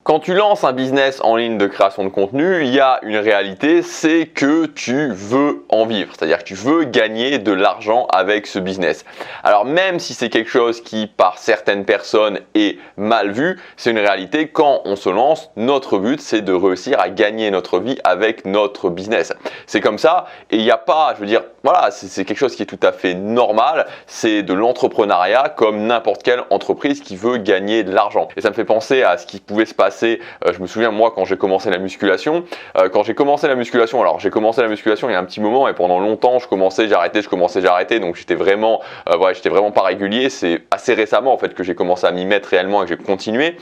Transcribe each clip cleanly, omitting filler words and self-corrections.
Quand tu lances un business en ligne de création de contenu, il y a une réalité, c'est que tu veux en vivre, c'est-à-dire que tu veux gagner de l'argent avec ce business. Alors même si c'est quelque chose qui par certaines personnes est mal vu, c'est une réalité. Quand on se lance, notre but c'est de réussir à gagner notre vie avec notre business. C'est comme ça et il n'y a pas, je veux dire, voilà, c'est quelque chose qui est tout à fait normal, c'est de l'entrepreneuriat comme n'importe quelle entreprise qui veut gagner de l'argent. Et ça me fait penser à ce qui pouvait se passer. Je me souviens moi quand j'ai commencé la musculation, alors j'ai commencé la musculation il y a un petit moment et pendant longtemps je commençais, j'arrêtais, donc j'étais vraiment pas régulier. C'est assez récemment en fait que j'ai commencé à m'y mettre réellement et que j'ai continué.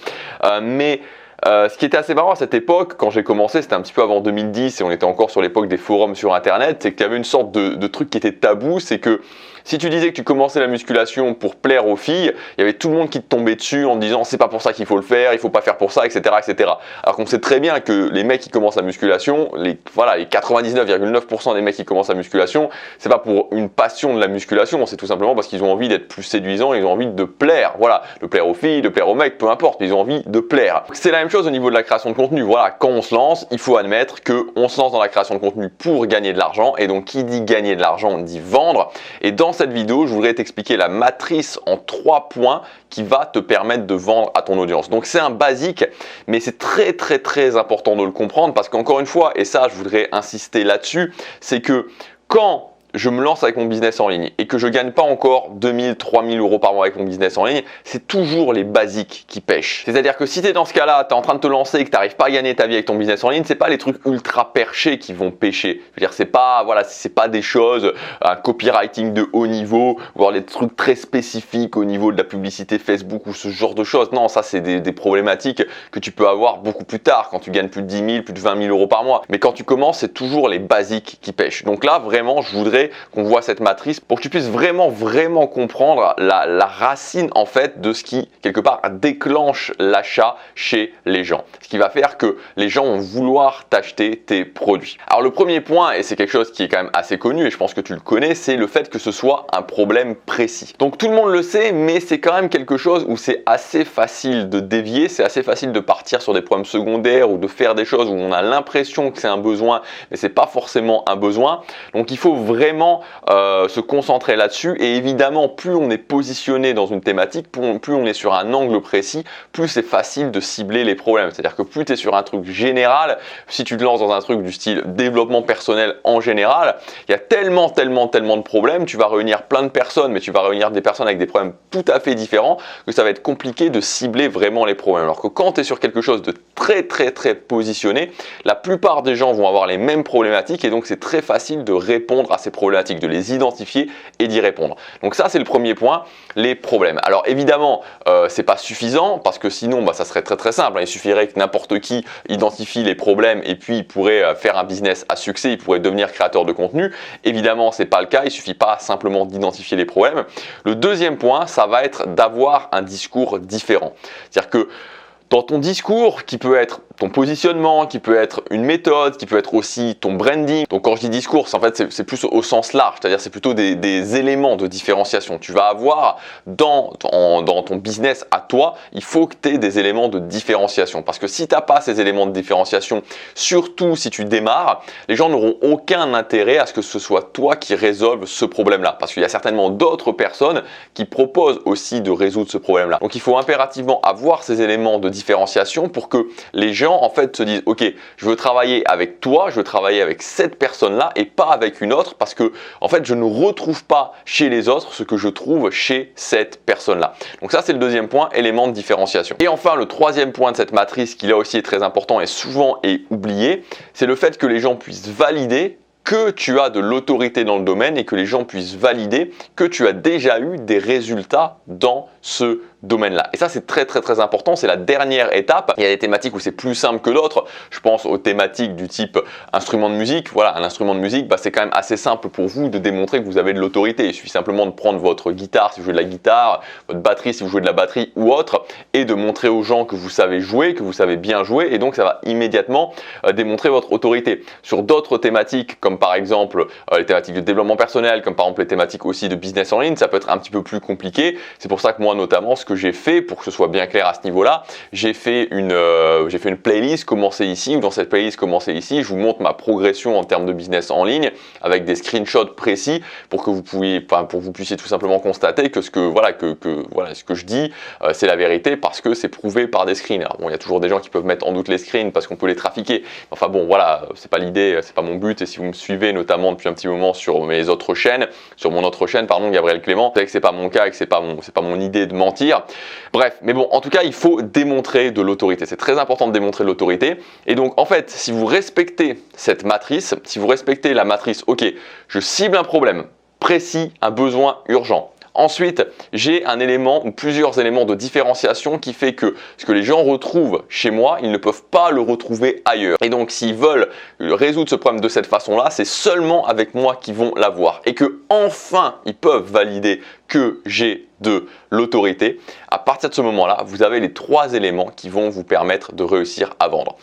Ce qui était assez marrant à cette époque, quand j'ai commencé, c'était un petit peu avant 2010 et on était encore sur l'époque des forums sur internet, c'est qu'il y avait une sorte de truc qui était tabou, c'est que si tu disais que tu commençais la musculation pour plaire aux filles, il y avait tout le monde qui te tombait dessus en te disant c'est pas pour ça qu'il faut le faire, il faut pas faire pour ça, etc. etc. Alors qu'on sait très bien que les mecs qui commencent la musculation, les 99,9% des mecs qui commencent la musculation, c'est pas pour une passion de la musculation, c'est tout simplement parce qu'ils ont envie d'être plus séduisants, ils ont envie de plaire, voilà, de plaire aux filles, de plaire aux mecs, peu importe, mais ils ont envie de plaire. C'est la même chose au niveau de la création de contenu, voilà, quand on se lance, il faut admettre qu'on se lance dans la création de contenu pour gagner de l'argent, et donc qui dit gagner de l'argent, on dit vendre, et dans cette vidéo, je voudrais t'expliquer la matrice en 3 points qui va te permettre de vendre à ton audience. Donc c'est un basique, mais c'est très important de le comprendre parce qu'encore une fois, et ça je voudrais insister là-dessus, c'est que quand je me lance avec mon business en ligne et que je gagne pas encore 2000, 3000 euros par mois avec mon business en ligne, c'est toujours les basiques qui pêchent. C'est-à-dire que si tu es dans ce cas-là, tu es en train de te lancer et que tu n'arrives pas à gagner ta vie avec ton business en ligne, c'est pas les trucs ultra perchés qui vont pêcher. Je veux dire, c'est pas des choses, un copywriting de haut niveau, voire des trucs très spécifiques au niveau de la publicité Facebook ou ce genre de choses. Non, ça c'est des problématiques que tu peux avoir beaucoup plus tard quand tu gagnes plus de 10 000, plus de 20 000 euros par mois. Mais quand tu commences, c'est toujours les basiques qui pêchent. Donc là, vraiment, je voudrais qu'on voit cette matrice pour que tu puisses vraiment comprendre la racine en fait de ce qui quelque part déclenche l'achat chez les gens. Ce qui va faire que les gens vont vouloir t'acheter tes produits. Alors le premier point, et c'est quelque chose qui est quand même assez connu et je pense que tu le connais, c'est le fait que ce soit un problème précis. Donc tout le monde le sait, mais c'est quand même quelque chose où c'est assez facile de dévier, c'est assez facile de partir sur des problèmes secondaires ou de faire des choses où on a l'impression que c'est un besoin, mais c'est pas forcément un besoin. Donc il faut vraiment se concentrer là-dessus et évidemment plus on est positionné dans une thématique, plus on est sur un angle précis, plus c'est facile de cibler les problèmes. C'est-à-dire que plus tu es sur un truc général, si tu te lances dans un truc du style développement personnel en général, il y a tellement de problèmes, tu vas réunir plein de personnes, mais tu vas réunir des personnes avec des problèmes tout à fait différents, que ça va être compliqué de cibler vraiment les problèmes. Alors que quand tu es sur quelque chose de très positionné, la plupart des gens vont avoir les mêmes problématiques et donc c'est très facile de répondre à ces problématiques, de les identifier et d'y répondre. Donc ça c'est le premier point, les problèmes. Alors évidemment c'est pas suffisant parce que sinon ça serait très simple, il suffirait que n'importe qui identifie les problèmes et puis il pourrait faire un business à succès, il pourrait devenir créateur de contenu. Évidemment c'est pas le cas, il suffit pas simplement d'identifier les problèmes. Le deuxième point, ça va être d'avoir un discours différent. C'est-à-dire que dans ton discours, qui peut être ton positionnement, qui peut être une méthode, qui peut être aussi ton branding. Donc quand je dis discours, en fait c'est plus au sens large, c'est-à-dire c'est plutôt des éléments de différenciation. Tu vas avoir dans ton business à toi, il faut que tu aies des éléments de différenciation. Parce que si tu n'as pas ces éléments de différenciation, surtout si tu démarres, les gens n'auront aucun intérêt à ce que ce soit toi qui résolve ce problème-là. Parce qu'il y a certainement d'autres personnes qui proposent aussi de résoudre ce problème-là. Donc il faut impérativement avoir ces éléments de différenciation pour que les gens en fait se disent ok, je veux travailler avec toi, je veux travailler avec cette personne là et pas avec une autre parce que en fait je ne retrouve pas chez les autres ce que je trouve chez cette personne là. Donc ça c'est le deuxième point, élément de différenciation. Et enfin le troisième point de cette matrice qui là aussi est très important et souvent est oublié, c'est le fait que les gens puissent valider que tu as de l'autorité dans le domaine et que les gens puissent valider que tu as déjà eu des résultats dans ce domaine-là. Et ça, c'est très important. C'est la dernière étape. Il y a des thématiques où c'est plus simple que d'autres. Je pense aux thématiques du type instrument de musique. Voilà, un instrument de musique, c'est quand même assez simple pour vous de démontrer que vous avez de l'autorité. Il suffit simplement de prendre votre guitare si vous jouez de la guitare, votre batterie si vous jouez de la batterie ou autre, et de montrer aux gens que vous savez jouer, que vous savez bien jouer. Et donc, ça va immédiatement démontrer votre autorité. Sur d'autres thématiques, comme par exemple les thématiques de développement personnel, comme par exemple les thématiques aussi de business en ligne, ça peut être un petit peu plus compliqué. C'est pour ça que moi, notamment, ce ce que j'ai fait, pour que ce soit bien clair à ce niveau-là, j'ai fait une playlist commencez ici, ou dans cette playlist commencez ici, je vous montre ma progression en termes de business en ligne avec des screenshots précis pour que vous puissiez tout simplement constater que ce que je dis, c'est la vérité parce que c'est prouvé par des screens. Alors bon, il y a toujours des gens qui peuvent mettre en doute les screens parce qu'on peut les trafiquer. Enfin bon, voilà, c'est pas l'idée, c'est pas mon but. Et si vous me suivez notamment depuis un petit moment sur mes autres chaînes, sur mon autre chaîne, pardon, Gabriel Clément, vous savez que c'est pas mon cas et que c'est pas mon idée de mentir. Bref, mais bon, en tout cas, il faut démontrer de l'autorité. C'est très important de démontrer de l'autorité. Et donc, en fait, si vous respectez cette matrice, si vous respectez la matrice, ok, je cible un problème précis, un besoin urgent. Ensuite, j'ai un élément ou plusieurs éléments de différenciation qui fait que ce que les gens retrouvent chez moi, ils ne peuvent pas le retrouver ailleurs. Et donc, s'ils veulent résoudre ce problème de cette façon-là, c'est seulement avec moi qu'ils vont l'avoir. Et que enfin, ils peuvent valider que j'ai de l'autorité. À partir de ce moment-là, vous avez les 3 éléments qui vont vous permettre de réussir à vendre.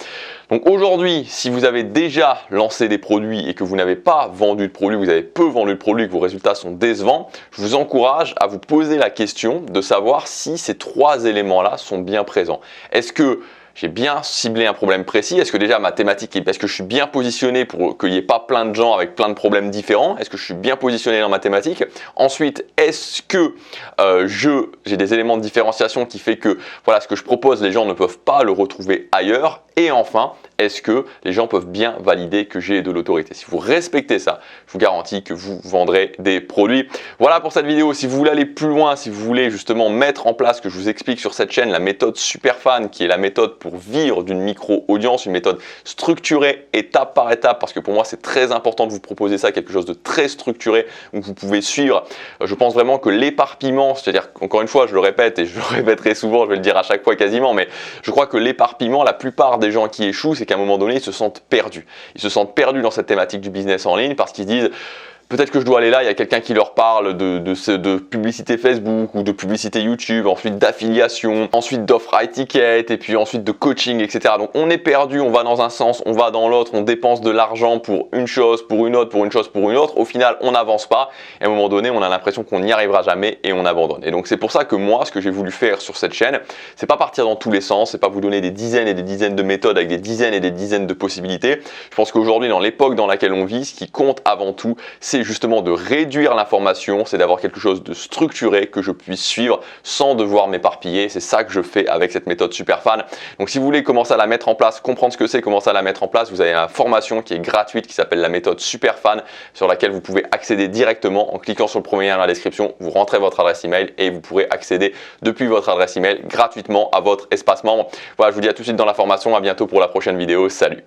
Donc aujourd'hui, si vous avez déjà lancé des produits et que vous n'avez pas vendu de produits, vous avez peu vendu de produits, que vos résultats sont décevants, je vous encourage à vous poser la question de savoir si ces 3 éléments-là sont bien présents. Est-ce que j'ai bien ciblé un problème précis? Est-ce que déjà ma thématique, est-ce que je suis bien positionné pour qu'il n'y ait pas plein de gens avec plein de problèmes différents? Est-ce que je suis bien positionné dans ma thématique? Ensuite, est-ce que j'ai des éléments de différenciation qui fait que voilà, ce que je propose, les gens ne peuvent pas le retrouver ailleurs? Et enfin, est-ce que les gens peuvent bien valider que j'ai de l'autorité? Si vous respectez ça, je vous garantis que vous vendrez des produits. Voilà pour cette vidéo. Si vous voulez aller plus loin, si vous voulez justement mettre en place ce que je vous explique sur cette chaîne, la méthode Superfan, qui est la méthode pour vivre d'une micro-audience, une méthode structurée étape par étape, parce que pour moi c'est très important de vous proposer ça, quelque chose de très structuré où vous pouvez suivre. Je pense vraiment que l'éparpillement, c'est-à-dire encore une fois, je le répète et je le répéterai souvent, je vais le dire à chaque fois quasiment, mais je crois que l'éparpillement, la plupart des gens qui échouent, c'est qu'à un moment donné, ils se sentent perdus. Ils se sentent perdus dans cette thématique du business en ligne parce qu'ils disent peut-être que je dois aller là, il y a quelqu'un qui leur parle de publicité Facebook ou de publicité YouTube, ensuite d'affiliation, ensuite d'offre high ticket et puis ensuite de coaching, etc. Donc on est perdu, on va dans un sens, on va dans l'autre, on dépense de l'argent pour une chose, pour une autre, pour une chose, pour une autre. Au final, on n'avance pas et à un moment donné, on a l'impression qu'on n'y arrivera jamais et on abandonne. Et donc c'est pour ça que moi, ce que j'ai voulu faire sur cette chaîne, c'est pas partir dans tous les sens, c'est pas vous donner des dizaines et des dizaines de méthodes avec des dizaines et des dizaines de possibilités. Je pense qu'aujourd'hui, dans l'époque dans laquelle on vit, ce qui compte avant tout, c'est justement de réduire l'information, c'est d'avoir quelque chose de structuré que je puisse suivre sans devoir m'éparpiller. C'est ça que je fais avec cette méthode Superfan. Donc si vous voulez commencer à la mettre en place, comprendre ce que c'est, commencer à la mettre en place, vous avez une formation qui est gratuite qui s'appelle la méthode Superfan sur laquelle vous pouvez accéder directement en cliquant sur le premier lien dans la description. Vous rentrez votre adresse email et vous pourrez accéder depuis votre adresse email gratuitement à votre espace membre. Voilà, je vous dis à tout de suite dans la formation. À bientôt pour la prochaine vidéo. Salut!